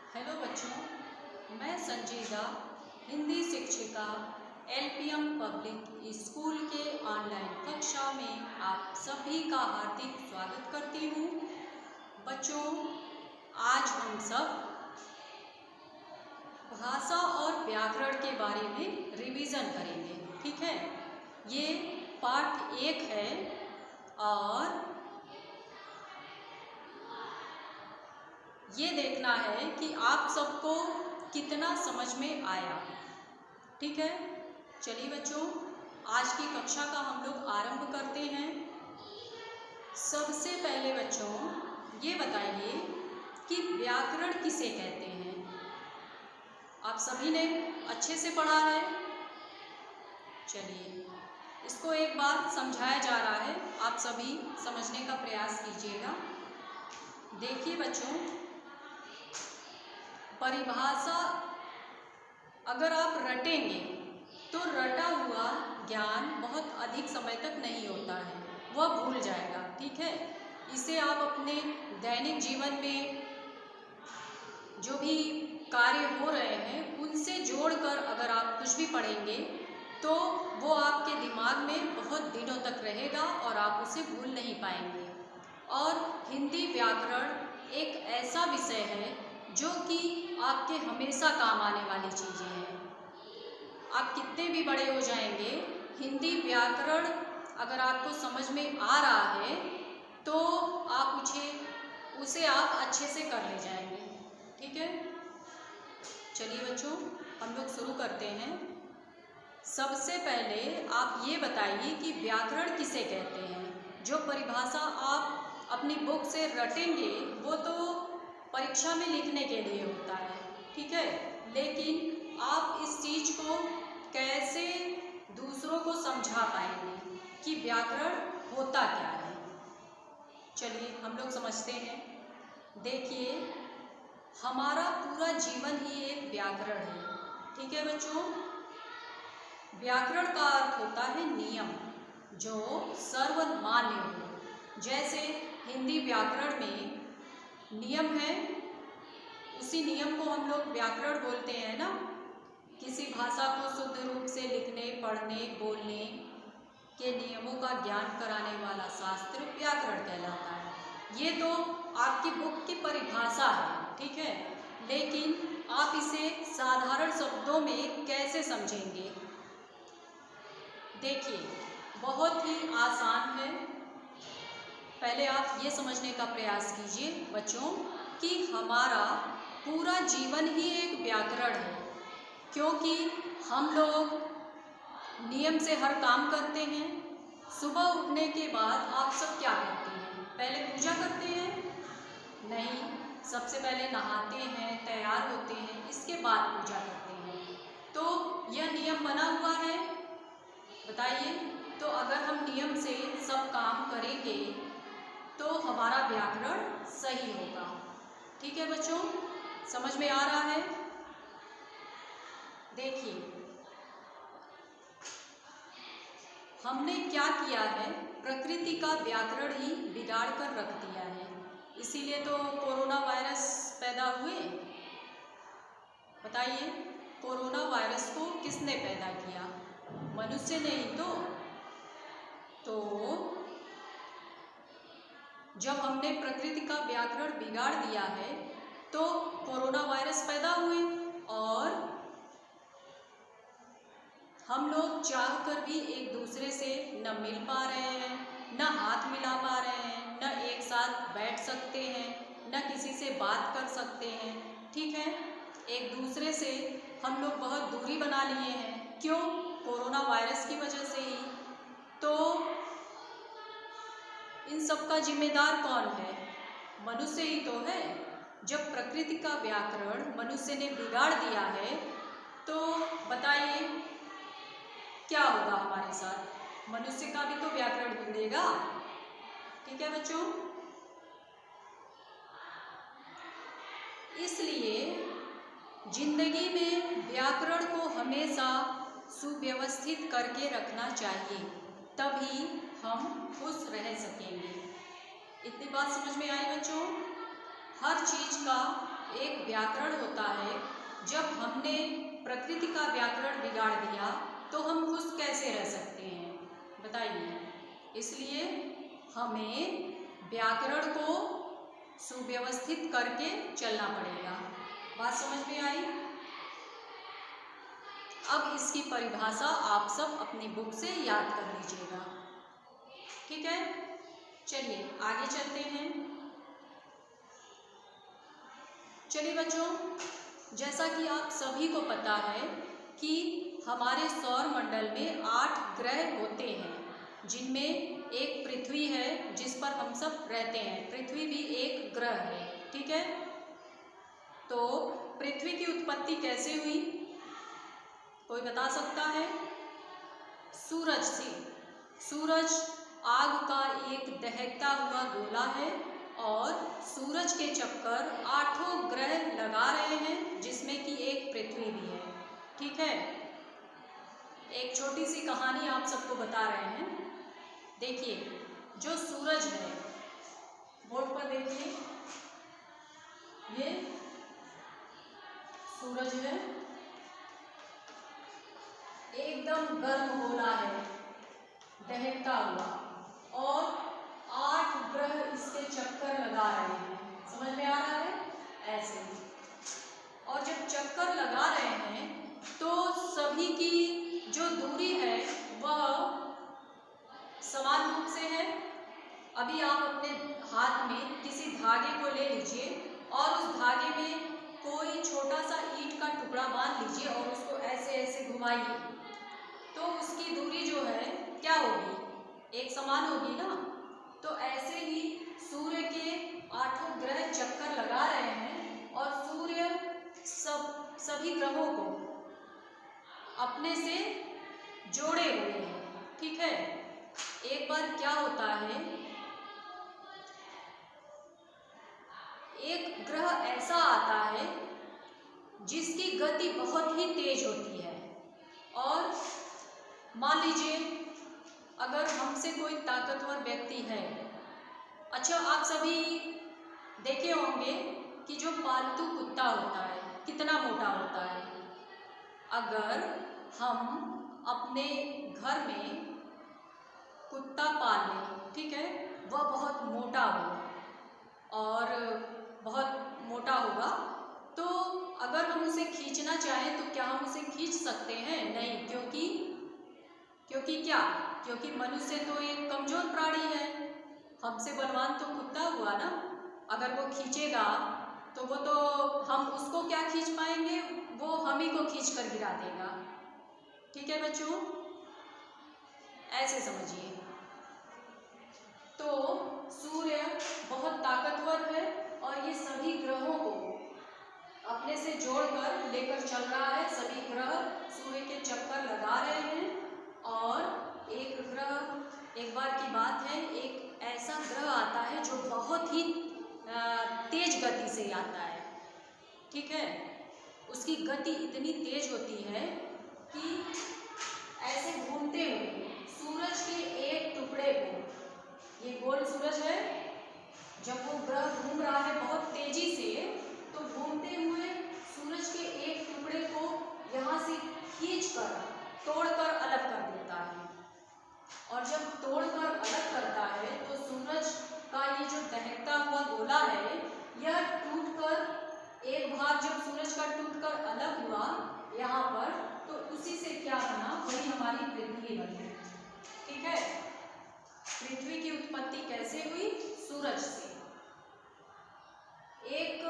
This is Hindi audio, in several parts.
हेलो बच्चों, मैं संजीदा हिंदी शिक्षिका एलपीएम पब्लिक स्कूल के ऑनलाइन कक्षा में आप सभी का हार्दिक स्वागत करती हूँ। बच्चों, आज हम सब भाषा और व्याकरण के बारे में रिवीजन करेंगे। ठीक है, ये पाठ 1 है और ये देखना है कि आप सबको कितना समझ में आया। ठीक है, चलिए बच्चों, आज की कक्षा का हम लोग आरंभ करते हैं। सबसे पहले बच्चों ये बताइए कि व्याकरण किसे कहते हैं। आप सभी ने अच्छे से पढ़ा है। चलिए, इसको एक बार समझाया जा रहा है, आप सभी समझने का प्रयास कीजिएगा। देखिए बच्चों, परिभाषा अगर आप रटेंगे तो रटा हुआ ज्ञान बहुत अधिक समय तक नहीं होता है, वह भूल जाएगा। ठीक है, इसे आप अपने दैनिक जीवन में जो भी कार्य हो रहे हैं उनसे जोड़कर अगर आप कुछ भी पढ़ेंगे तो वो आपके दिमाग में बहुत दिनों तक रहेगा और आप उसे भूल नहीं पाएंगे। और हिंदी व्याकरण एक ऐसा विषय है जो कि आपके हमेशा काम आने वाली चीज़ें हैं। आप कितने भी बड़े हो जाएंगे, हिंदी व्याकरण अगर आपको समझ में आ रहा है तो आप उसे आप अच्छे से कर ले जाएंगे। ठीक है, चलिए बच्चों, हम लोग शुरू करते हैं। सबसे पहले आप ये बताइए कि व्याकरण किसे कहते हैं। जो परिभाषा आप अपनी बुक से रटेंगे वो तो परीक्षा में लिखने के लिए होता है। ठीक है, लेकिन आप इस चीज़ को कैसे दूसरों को समझा पाएंगे कि व्याकरण होता क्या है। चलिए हम लोग समझते हैं। देखिए, हमारा पूरा जीवन ही एक व्याकरण है। ठीक है बच्चों, व्याकरण का अर्थ होता है नियम जो सर्वमान्य हो। जैसे हिंदी व्याकरण में नियम है, उसी नियम को हम लोग व्याकरण बोलते हैं ना। किसी भाषा को शुद्ध रूप से लिखने, पढ़ने, बोलने के नियमों का ज्ञान कराने वाला शास्त्र व्याकरण कहलाता है। ये तो आपकी बुक की परिभाषा है। ठीक है, लेकिन आप इसे साधारण शब्दों में कैसे समझेंगे। देखिए, बहुत ही आसान है। पहले आप ये समझने का प्रयास कीजिए बच्चों कि हमारा पूरा जीवन ही एक व्याकरण है, क्योंकि हम लोग नियम से हर काम करते हैं। सुबह उठने के बाद आप सब क्या करते हैं? पहले पूजा करते हैं? नहीं, सबसे पहले नहाते हैं, तैयार होते हैं, इसके बाद पूजा करते हैं। तो यह नियम बना हुआ है। बताइए, तो अगर हम नियम से सब काम करेंगे तो हमारा व्याकरण सही होगा। ठीक है बच्चों, समझ में आ रहा है। देखिए, हमने क्या किया है, प्रकृति का व्याकरण ही बिगाड़ कर रख दिया है। इसीलिए तो कोरोना वायरस पैदा हुए। बताइए, कोरोना वायरस को किसने पैदा किया? मनुष्य ने ही तो जब हमने प्रकृति का व्याकरण बिगाड़ दिया है तो कोरोना वायरस पैदा हुए और हम लोग चाह कर भी एक दूसरे से न मिल पा रहे हैं, न हाथ मिला पा रहे हैं, न एक साथ बैठ सकते हैं, न किसी से बात कर सकते हैं। ठीक है, एक दूसरे से हम लोग बहुत दूरी बना लिए हैं। क्यों? कोरोना वायरस की वजह से ही। तो इन सब का जिम्मेदार कौन है? मनुष्य ही तो है। जब प्रकृति का व्याकरण मनुष्य ने बिगाड़ दिया है तो बताइए क्या होगा हमारे साथ? मनुष्य का भी तो व्याकरण बिगड़ेगा। ठीक है बच्चों, इसलिए जिंदगी में व्याकरण को हमेशा सुव्यवस्थित करके रखना चाहिए, तभी हम खुश रह सकेंगे। इतनी बात समझ में आई बच्चों? हर चीज़ का एक व्याकरण होता है। जब हमने प्रकृति का व्याकरण बिगाड़ दिया तो हम खुश कैसे रह सकते हैं, बताइए। इसलिए हमें व्याकरण को सुव्यवस्थित करके चलना पड़ेगा। बात समझ में आई? अब इसकी परिभाषा आप सब अपनी बुक से याद कर लीजिएगा, ठीक है। चलिए आगे चलते हैं। चलिए बच्चों, जैसा कि आप सभी को पता है कि हमारे सौर मंडल में 8 ग्रह होते हैं, जिनमें एक पृथ्वी है जिस पर हम सब रहते हैं। पृथ्वी भी एक ग्रह है, ठीक है। तो पृथ्वी की उत्पत्ति कैसे हुई, कोई बता सकता है? सूरज से। सूरज आग का एक दहकता हुआ गोला है और सूरज के चक्कर 8 ग्रह लगा रहे हैं, जिसमें कि एक पृथ्वी भी है, ठीक है। एक छोटी सी कहानी आप सबको बता रहे हैं। देखिए, जो सूरज है, बोर्ड पर देखिए, ये सूरज है, एकदम गर्म गोला है, दहकता हुआ, और 8 ग्रह इसके चक्कर लगा रहे हैं। समझ में आ रहा है? ऐसे। और जब चक्कर लगा रहे हैं तो सभी की जो दूरी है वह समान रूप से है। अभी आप अपने हाथ में किसी धागे को ले लीजिए और उस धागे में कोई छोटा सा ईंट का टुकड़ा बांध लीजिए और उसको ऐसे ऐसे घुमाइए, तो उसकी दूरी जो है क्या होगी? एक समान होगी ना। तो ऐसे ही सूर्य के 8 ग्रह चक्कर लगा रहे हैं और सूर्य सभी ग्रहों को अपने से जोड़े हुए हैं, ठीक है। एक बार क्या होता है, एक ग्रह ऐसा आता है जिसकी गति बहुत ही तेज होती है, और मान लीजिए अगर हमसे कोई ताकतवर व्यक्ति है। अच्छा, आप सभी देखे होंगे कि जो पालतू कुत्ता होता है कितना मोटा होता है। अगर हम अपने घर में कुत्ता पाल लें, ठीक है, वह बहुत मोटा हो और बहुत मोटा होगा, तो अगर हम उसे खींचना चाहें तो क्या हम उसे खींच सकते हैं? नहीं, क्योंकि क्या? क्योंकि मनुष्य तो एक कमजोर प्राणी है, हमसे बलवान तो कुत्ता हुआ ना। अगर वो खींचेगा तो वो तो हम उसको क्या खींच पाएंगे, वो हम ही को खींच कर गिरा देगा, ठीक है बच्चों, ऐसे समझिए। तो सूर्य बहुत ताकतवर है और ये सभी ग्रहों को अपने से जोड़कर लेकर चल रहा है। सभी ग्रह सूर्य के चक्कर लगा रहे हैं और एक ग्रह, एक बार की बात है, एक ऐसा ग्रह आता है जो बहुत ही तेज गति से आता है, ठीक है। उसकी गति इतनी तेज होती है कि ऐसे घूमते हुए सूरज के एक टुकड़े को, ये गोल सूरज है, जब वो ग्रह घूम रहा है बहुत तेजी से, तो घूमते हुए सूरज के एक टुकड़े को यहाँ से खींचकर तोड़कर अलग कर देता है। और जब तोड़कर अलग करता है तो सूरज का ये जो दहकता हुआ गोला है, यह टूटकर एक भाग जब सूरज का टूटकर अलग हुआ यहाँ पर, तो उसी से क्या बना, वही हमारी पृथ्वी बनी, ठीक है। पृथ्वी की उत्पत्ति कैसे हुई? सूरज से। एक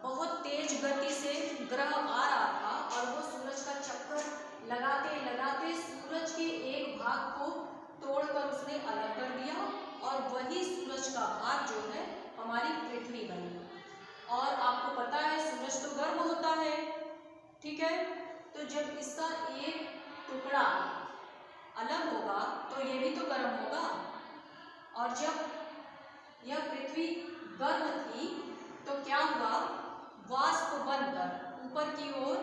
बहुत तेज गति से ग्रह आ रहा था और वो सूरज का चक्कर लगाते लगाते सूरज के एक भाग को तोड़कर उसने अलग कर दिया और वही सूरज का भाग जो है हमारी पृथ्वी बनी। और आपको पता है सूरज तो गर्म होता है, ठीक है। तो जब इसका एक टुकड़ा अलग होगा तो ये भी तो गर्म होगा, और जब यह पृथ्वी गर्म थी तो क्या हुआ, वाष्प बनकर ऊपर की ओर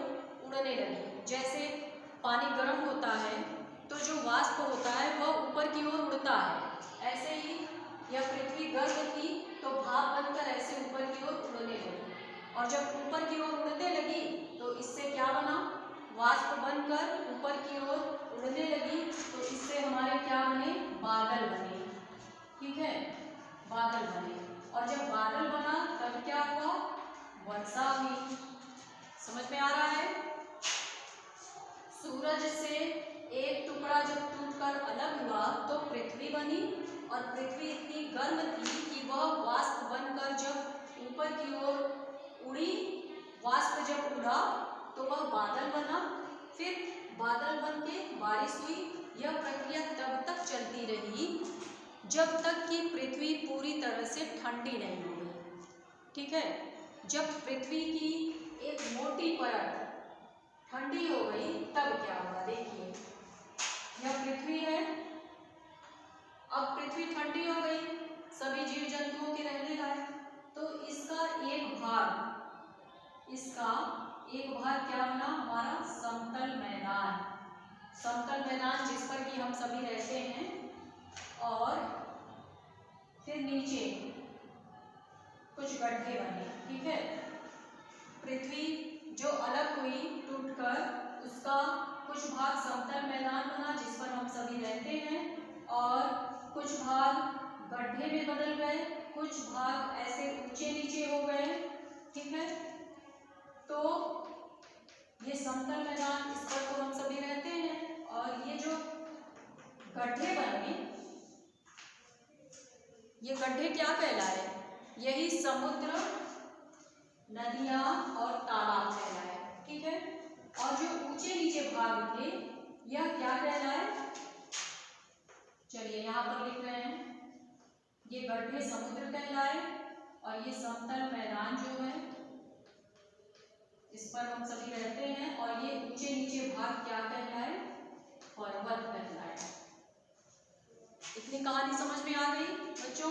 उड़ने लगी। जैसे पानी गर्म होता है तो जो वाष्प होता है वह ऊपर की ओर उड़ता है, ऐसे ही यह पृथ्वी गर्म थी तो भाप बनकर ऐसे ऊपर की ओर उड़ने लगी। और जब ऊपर की ओर उड़ने लगी तो इससे क्या बना, वाष्प बनकर ऊपर की ओर उड़ने लगी तो इससे हमारे क्या बने, बादल बने। ठीक है, बादल बने। और जब बादल बना तब क्या हुआ, वर्षा हुई। समझ में आ रहा है। सूरज से एक टुकड़ा जब टूटकर अलग हुआ तो पृथ्वी बनी और पृथ्वी इतनी गर्म थी कि वह वाष्प बनकर जब ऊपर की ओर उड़ी, वाष्प जब उड़ा तो वह बादल बना, फिर बादल बन के बारिश हुई। यह प्रक्रिया तब तक चलती रही जब तक कि पृथ्वी पूरी तरह से ठंडी नहीं हो गई। ठीक है, जब पृथ्वी की एक मोटी परत ठंडी हो गई तब क्या हुआ, देखिए यह पृथ्वी है। अब पृथ्वी ठंडी हो गई, सभी जीव जंतुओं के रहने लायक, तो इसका एक भाग क्या बना, हमारा समतल मैदान। समतल मैदान जिस पर कि हम सभी रहते हैं। और फिर नीचे कुछ गड्ढे बने। ठीक है, पृथ्वी जो अलग हुई टूटकर, उसका कुछ भाग समतल मैदान बना जिस पर हम सभी रहते हैं और कुछ भाग गड्ढे में बदल गए, कुछ भाग ऐसे ऊंचे नीचे हो गए। ठीक है, तो ये समतल मैदान, इस पर तो हम सभी रहते हैं और ये जो गड्ढे बने, ये गड्ढे क्या कहलाए, यही समुद्र, नदियां और तालाब कहलाए। ठीक है, और जो ऊंचे नीचे भाग थे यह क्या कहलाए, चलिए यहाँ पर लिख रहे हैं, ये गड्ढे समुद्र कहलाए और ये समतल मैदान जो है इस पर हम सभी रहते हैं और ये ऊंचे नीचे भाग क्या कहलाए, पर्वत कहलाए। इतनी कहानी समझ में आ गई बच्चों।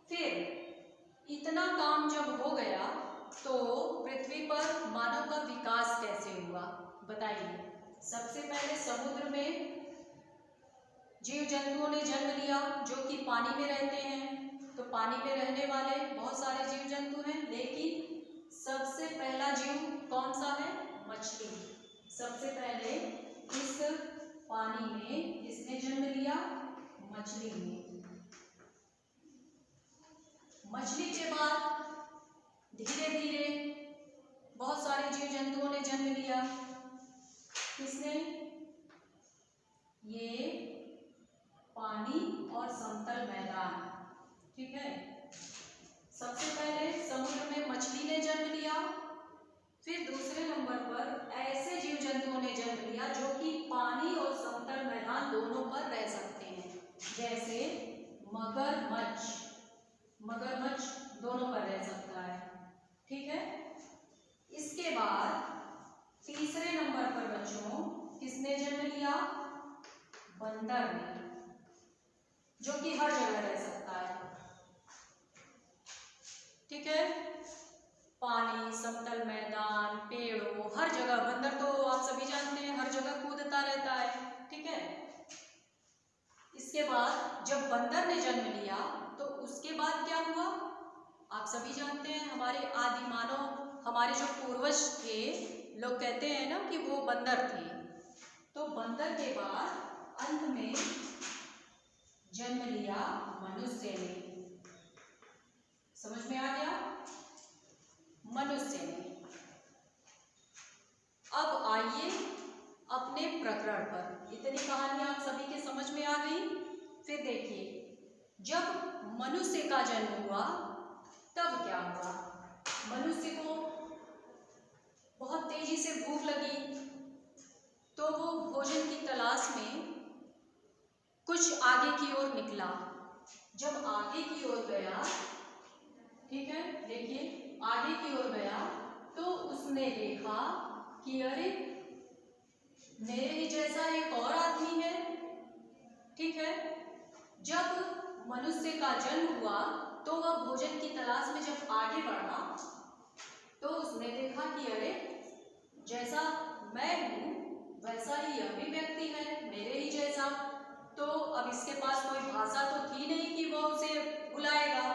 फिर इतना काम जब हो गया तो पृथ्वी पर मानव का विकास कैसे हुआ, बताइए। सबसे पहले समुद्र में जीव जंतुओं ने जन्म लिया जो कि पानी में रहते हैं। तो पानी में रहने वाले बहुत सारे जीव जंतु हैं, लेकिन सबसे पहला जीव कौन सा है, मछली। सबसे पहले इस पानी में किसने जन्म लिया, मछली ने। मछली के बाद धीरे धीरे बहुत सारे जीव जंतुओं ने जन्म लिया। किसने, ये पानी और समतल मैदान। ठीक है, सबसे पहले समुद्र में मछली ने जन्म लिया, फिर दूसरे नंबर पर ऐसे जीव जंतुओं ने जन्म लिया जो कि पानी और समतल मैदान दोनों पर रह सकते हैं, जैसे मगरमच्छ। मगरमच्छ दोनों पर रह सकता है। ठीक है, इसके बाद तीसरे नंबर पर बच्चों किसने जन्म लिया, बंदर ने, जो कि हर जगह रह सकता है। ठीक है, पानी, समतल मैदान, पेड़ों, हर जगह बंदर तो आप सभी जानते हैं हर जगह कूदता रहता है। ठीक है, इसके बाद जब बंदर ने जन्म लिया तो उसके बाद क्या हुआ, आप सभी जानते हैं हमारे आदि मानव, हमारे जो पूर्वज थे, लोग कहते हैं ना कि वो बंदर थे। तो बंदर के बाद अंत में जन्म लिया मनुष्य ने। समझ में आ गया, मनुष्य ने। अब आइए अपने प्रकरण पर। इतनी कहानी आप सभी के समझ में आ गई। फिर देखिए, जब मनुष्य का जन्म हुआ तब क्या हुआ, मनुष्य को बहुत तेजी से भूख लगी तो वो भोजन की तलाश में कुछ आगे की ओर निकला। जब आगे की ओर गया, ठीक है, देखिए आगे की ओर गया तो उसने देखा कि अरे मेरे ही जैसा एक और आदमी है। ठीक है, जब मनुष्य का जन्म हुआ तो वह भोजन की तलाश में जब आगे बढ़ा तो उसने देखा कि अरे जैसा मैं हूँ वैसा ही यह भी व्यक्ति है, मेरे ही जैसा। तो अब इसके पास कोई भाषा तो थी नहीं कि वह उसे बुलाएगा।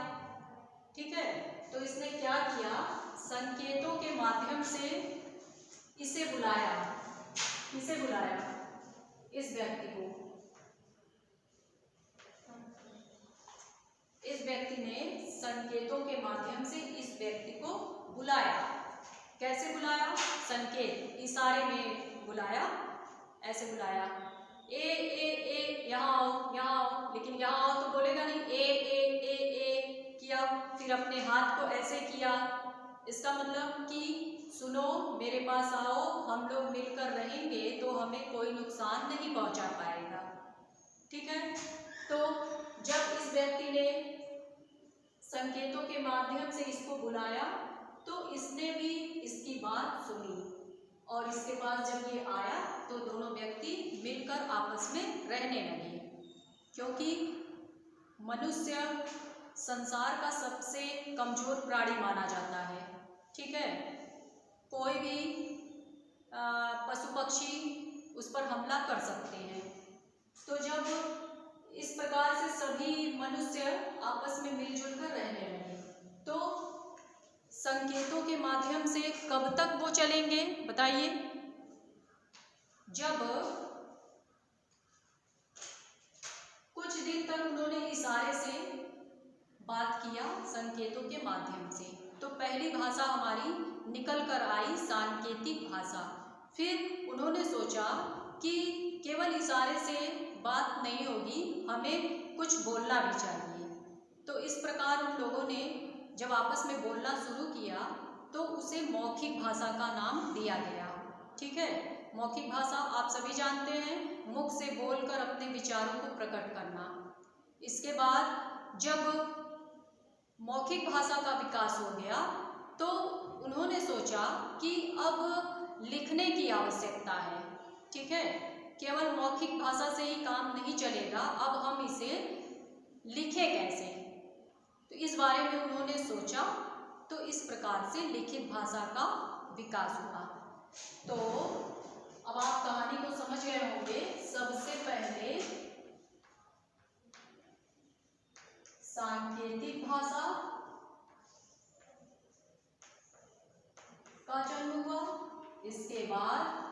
ठीक है, तो इसने क्या किया, संकेतों के माध्यम से इसे बुलाया। किसे बुलाया? इस व्यक्ति को। इस व्यक्ति ने संकेतों के माध्यम से इस व्यक्ति को बुलाया। कैसे बुलाया? संकेत, इशारे में बुलाया, ऐसे बुलाया, ए यहाँ आओ, यहाँ आओ। लेकिन यहाँ आओ तो बोलेगा नहीं, ए किया, फिर अपने हाथ को ऐसे किया। इसका मतलब कि सुनो, मेरे पास आओ, हम लोग मिलकर रहेंगे तो हमें कोई नुकसान नहीं पहुंचा पाएगा। ठीक है। तो जब इस व्यक्ति ने संकेतों के माध्यम से इसको बुलाया तो इसने भी इसकी बात सुनी, और इसके पास जब ये आया तो दोनों व्यक्ति मिलकर आपस में रहने लगे। क्योंकि मनुष्य संसार का सबसे कमजोर प्राणी माना जाता है। ठीक है। कोई भी पशु पक्षी उस पर हमला कर सकते हैं। तो जब इस प्रकार से सभी मनुष्य आपस में मिलजुल कर रहने लगे तो संकेतों के माध्यम से कब तक वो चलेंगे बताइए? जब कुछ दिन तक उन्होंने इशारे से बात किया संकेतों के माध्यम से, तो पहली भाषा हमारी निकल कर आई सांकेतिक भाषा। फिर उन्होंने सोचा कि केवल इशारे से बात नहीं होगी, हमें कुछ बोलना भी चाहिए। तो इस प्रकार उन लोगों ने जब आपस में बोलना शुरू किया तो उसे मौखिक भाषा का नाम दिया गया। ठीक है। मौखिक भाषा आप सभी जानते हैं, मुख से बोलकर अपने विचारों को प्रकट करना। इसके बाद जब मौखिक भाषा का विकास हो गया तो उन्होंने सोचा कि अब लिखने की आवश्यकता है। ठीक है। केवल मौखिक भाषा से ही काम नहीं चलेगा, अब हम इसे लिखें कैसे, तो इस बारे में उन्होंने सोचा। तो इस प्रकार से लिखित भाषा का विकास हुआ। तो अब आप कहानी को समझ गए होंगे। सबसे पहले सांकेतिक भाषा का जन्म हुआ, इसके बाद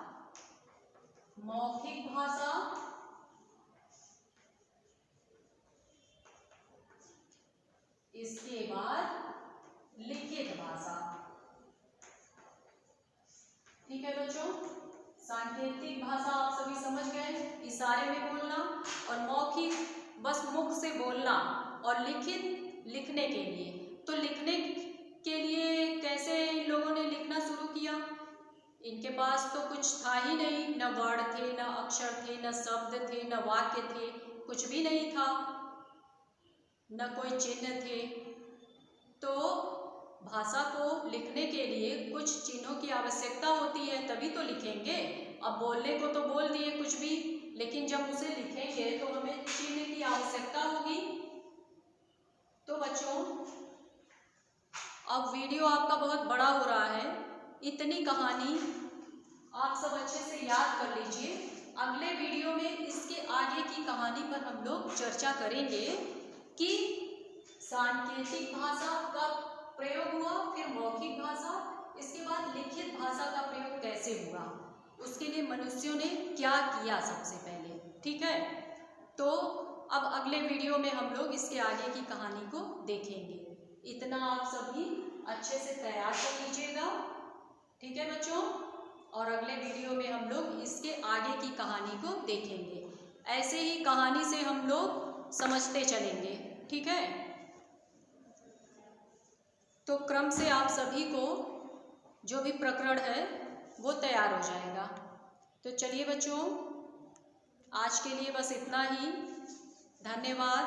मौखिक भाषा, इसके बाद लिखित भाषा। ठीक है बच्चों, सांकेतिक भाषा आप सभी समझ गए, इशारे में बोलना, और मौखिक बस मुख से बोलना, और लिखित लिखने के लिए। तो लिखने के लिए कैसे इन लोगों ने लिखना शुरू किया? इनके पास तो कुछ था ही नहीं, न वर्ड थे, न अक्षर थे, न शब्द थे, न वाक्य थे, कुछ भी नहीं था, न कोई चिन्ह थे। तो भाषा को लिखने के लिए कुछ चिन्हों की आवश्यकता होती है, तभी तो लिखेंगे। अब बोलने को तो बोल दिए कुछ भी, लेकिन जब उसे लिखेंगे तो हमें चिन्ह की आवश्यकता होगी। तो बच्चों, अब वीडियो आपका बहुत बड़ा हो रहा है, इतनी कहानी आप सब अच्छे से याद कर लीजिए। अगले वीडियो में इसके आगे की कहानी पर हम लोग चर्चा करेंगे कि सांकेतिक भाषा का प्रयोग हुआ, फिर मौखिक भाषा, इसके बाद लिखित भाषा का प्रयोग कैसे हुआ, उसके लिए मनुष्यों ने क्या किया सबसे पहले। ठीक है। तो अब अगले वीडियो में हम लोग इसके आगे की कहानी को देखेंगे। इतना आप सभी अच्छे से तैयार कर लीजिएगा। ठीक है बच्चों, और अगले वीडियो में हम लोग इसके आगे की कहानी को देखेंगे। ऐसे ही कहानी से हम लोग समझते चलेंगे। ठीक है। तो क्रम से आप सभी को जो भी प्रकरण है वो तैयार हो जाएगा। तो चलिए बच्चों, आज के लिए बस इतना ही। धन्यवाद।